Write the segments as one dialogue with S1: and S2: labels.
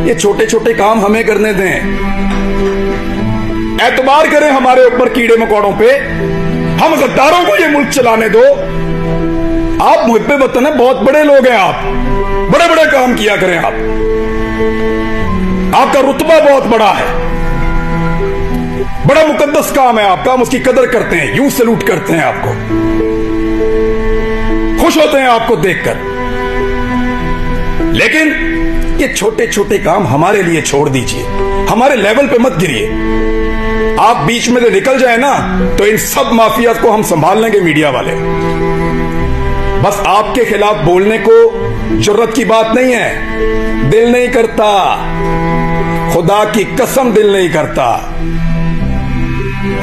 S1: ये छोटे छोटे काम हमें करने दें। एतबार करें हमारे ऊपर कीड़े मकोड़ों पे, हम गद्दारों को ये मुल्क चलाने दो। आप मुहिब्बे वतन है, बहुत बड़े लोग हैं आप, बड़े बड़े काम किया करें आप, आपका रुतबा बहुत बड़ा है, बड़ा मुकद्दस काम है आपका, हम उसकी कदर करते हैं, यूं सलूट करते हैं आपको, खुश होते हैं आपको देखकर। लेकिन ये छोटे छोटे काम हमारे लिए छोड़ दीजिए, हमारे लेवल पे मत गिरिए। आप बीच में से निकल जाए ना तो इन सब माफिया को हम संभाल लेंगे, मीडिया वाले। बस आपके खिलाफ बोलने को जुर्रत की बात नहीं है, दिल नहीं करता, खुदा की कसम दिल नहीं करता,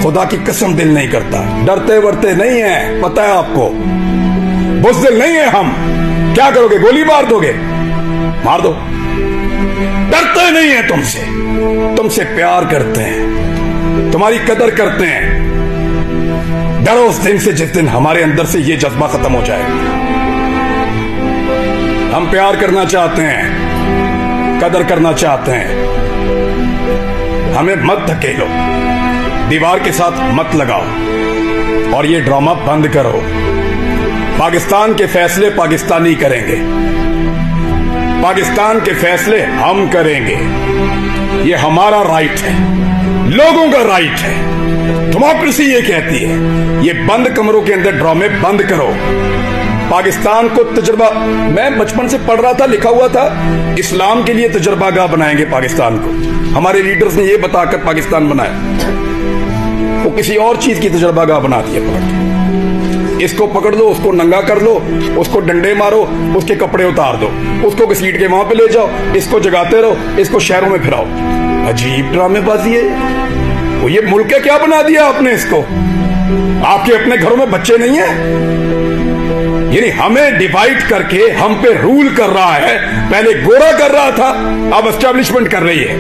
S1: खुदा की कसम दिल नहीं करता। डरते वरते नहीं है, पता है आपको, बुज़दिल नहीं है हम। क्या करोगे, गोली मार दोगे, मार दो। डरते नहीं है तुमसे, तुमसे प्यार करते हैं, तुम्हारी कदर करते हैं। डरो उस दिन से जिस दिन हमारे अंदर से ये जज्बा खत्म हो जाए। हम प्यार करना चाहते हैं, कदर करना चाहते हैं, हमें मत धकेलो, दीवार के साथ मत लगाओ और ये ड्रामा बंद करो। पाकिस्तान के फैसले पाकिस्तानी करेंगे, पाकिस्तान के फैसले हम करेंगे। ये हमारा राइट है, लोगों का राइट है। डेमोक्रेसी ये कहती है। ये बंद कमरों के अंदर ड्रामे बंद करो। पाकिस्तान को तजुर्बा, मैं बचपन से पढ़ रहा था, लिखा हुआ था, इस्लाम के लिए तजुर्बागाह बनाएंगे पाकिस्तान को। हमारे लीडर्स ने ये बताकर पाकिस्तान बनाया, वो किसी और चीज की तजुर्बागाह बना दिया। पकड़, इसको पकड़ लो, उसको नंगा कर लो, उसको डंडे मारो, उसके कपड़े उतार दो, उसको घसीट के वहां पे ले जाओ, इसको जगाते रहो, इसको शहरों में फिराओ। अजीब ड्रामेबाजी है। वो ये मुल्क क्या बना दिया आपने इसको? आपके अपने घरों में बच्चे नहीं है? यानी हमें डिवाइड करके हम पे रूल कर रहा है। पहले गोरा कर रहा था, अब एस्टैब्लिशमेंट कर रही है।